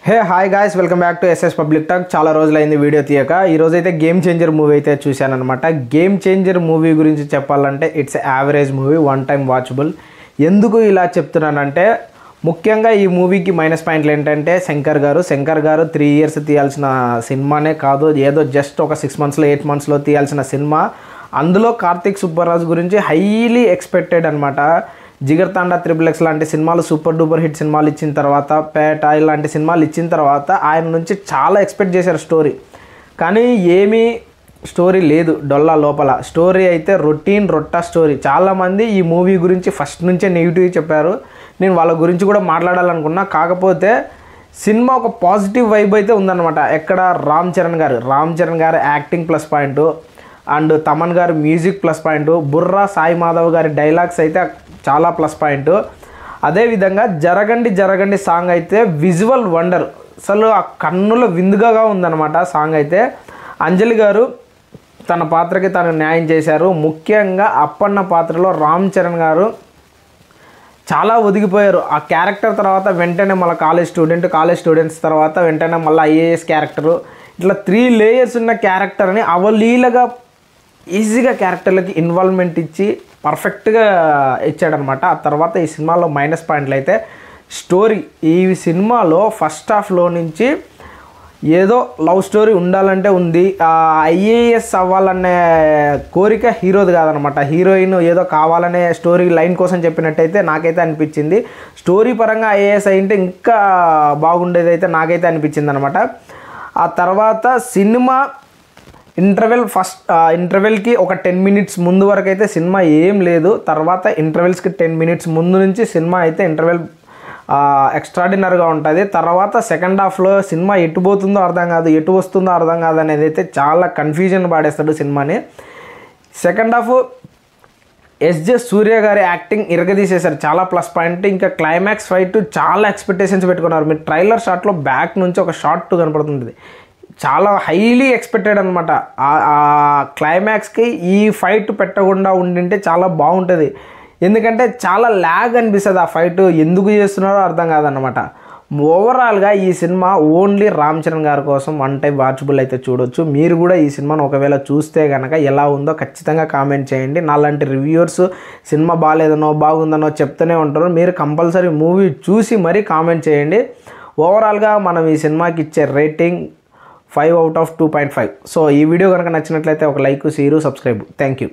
Hey hi guys, welcome back to SS public talk. చాలా రోజులైంది video తీయక. ఈరోజు అయితే గేమ్ చేంజర్ మూవీ అయితే చూశాను అనమాట. గేమ్ చేంజర్ మూవీ గురించి చెప్పాలంటే it's average movie, one time watchable. ఎందుకు ఇలా చెప్తున్నానంటే ముఖ్యంగా ఈ మూవీకి మైనస్ పాయింట్లు ఏంటంటే శంకర్ గారు 3 years తీయాల్సిన సినిమానే కాదు, ఏదో జస్ట్ ఒక 6 monthsలో 8 monthsలో తీయాల్సిన సినిమా. అందులో కార్తిక్ సుబ్బరాజు గురించి హైలీ ఎక్స్పెక్టెడ్ అనమాట. జిగర్తాండా XXX లాంటి సినిమాలు సూపర్ డూపర్ హిట్ సినిమాలు ఇచ్చిన తర్వాత, పేట ఇలాంటి సినిమాలు ఇచ్చిన తర్వాత ఆయన నుంచి చాలా ఎక్స్పెక్ట్ చేశారు స్టోరీ. కానీ ఏమీ స్టోరీ లేదు, డొల్లా లోపల. స్టోరీ అయితే రొట్టా స్టోరీ. చాలామంది ఈ మూవీ గురించి ఫస్ట్ నుంచే నెగిటివ్ చెప్పారు. నేను వాళ్ళ గురించి కూడా మాట్లాడాలనుకున్నా. కాకపోతే సినిమా ఒక పాజిటివ్ వైబ్ అయితే ఉందన్నమాట. ఎక్కడ రామ్ చరణ్ గారు acting plus point, and Thaman గారు music plus point, Burra Sai Madhav గారి డైలాగ్స్ అయితే చాలా ప్లస్ పాయింట్. అదేవిధంగా జరగండి సాంగ్ అయితే విజువల్ వండర్, అసలు ఆ కన్నుల విందుగా ఉందన్నమాట సాంగ్ అయితే. అంజలి గారు తన పాత్రకి తను న్యాయం చేశారు. ముఖ్యంగా అప్పన్న పాత్రలో రామ్ చరణ్ గారు చాలా ఒదిగిపోయారు. ఆ క్యారెక్టర్ తర్వాత వెంటనే మళ్ళీ కాలేజ్ స్టూడెంట్స్ తర్వాత వెంటనే మళ్ళీ IAS క్యారెక్టరు, ఇట్లా 3 layers ఉన్న క్యారెక్టర్ని అవలీలగా ఈజీగా క్యారెక్టర్లకి ఇన్వాల్వ్మెంట్ ఇచ్చి పర్ఫెక్ట్గా ఇచ్చాడనమాట. ఆ తర్వాత ఈ సినిమాలో మైనస్ పాయింట్లు అయితే స్టోరీ. ఈ సినిమాలో ఫస్ట్ హాఫ్లో నుంచి ఏదో లవ్ స్టోరీ ఉండాలంటే ఉంది. IAS అవ్వాలనే కోరిక హీరోది కాదనమాట. హీరోయిన్ ఏదో కావాలనే స్టోరీ లైన్ కోసం చెప్పినట్టయితే నాకైతే అనిపించింది. స్టోరీ పరంగా IAS అయింటే ఇంకా బాగుండేది అయితే నాకైతే అనిపించింది అనమాట. ఆ తర్వాత సినిమా ఇంటర్వెల్కి ఒక 10 minutes ముందు వరకు అయితే సినిమా ఏం లేదు. తర్వాత ఇంటర్వెల్స్కి 10 minutes ముందు నుంచి సినిమా అయితే ఇంటర్వెల్ ఎక్స్ట్రాడినరీగా ఉంటుంది. తర్వాత సెకండ్ హాఫ్లో సినిమా ఎటు పోతుందో అర్థం కాదు, ఎటు వస్తుందో అర్థం కాదు అనేది అయితే చాలా కన్ఫ్యూజన్ పాడేస్తాడు సినిమాని. సెకండ్ హాఫ్ SJ సూర్య గారి యాక్టింగ్ ఇరగదీసేశారు, చాలా ప్లస్ పాయింట్. ఇంకా క్లైమాక్స్ ఫైట్ చాలా ఎక్స్పెక్టేషన్స్ పెట్టుకున్నారు. మీరు ట్రైలర్ షాట్లో బ్యాక్ నుంచి ఒక షాట్ కనపడుతుంది, చాలా హైలీ ఎక్స్పెక్టెడ్ అనమాట. ఆ క్లైమాక్స్కి ఈ ఫైట్ పెట్టకుండా ఉండింటే చాలా బాగుంటుంది. ఎందుకంటే చాలా ల్యాగ్ అనిపిస్తుంది ఆ ఫైట్, ఎందుకు చేస్తున్నారో అర్థం కాదనమాట. ఓవరాల్గా ఈ సినిమా ఓన్లీ రామ్ చరణ్ గారి కోసం వన్ టైం వాచబుల్ అయితే చూడొచ్చు. మీరు కూడా ఈ సినిమాను ఒకవేళ చూస్తే కనుక ఎలా ఉందో ఖచ్చితంగా కామెంట్ చేయండి. నాలాంటి రివ్యూవర్స్ సినిమా బాగాలేదనో బాగుందనో చెప్తూనే ఉంటారు. మీరు కంపల్సరీ మూవీ చూసి మరీ కామెంట్ చేయండి. ఓవరాల్గా మనం ఈ సినిమాకి ఇచ్చే రేటింగ్ 5 out of 2.5. సో ఈ వీడియో కనుక నచ్చినట్లయితే ఒక like, share, subscribe. Thank you.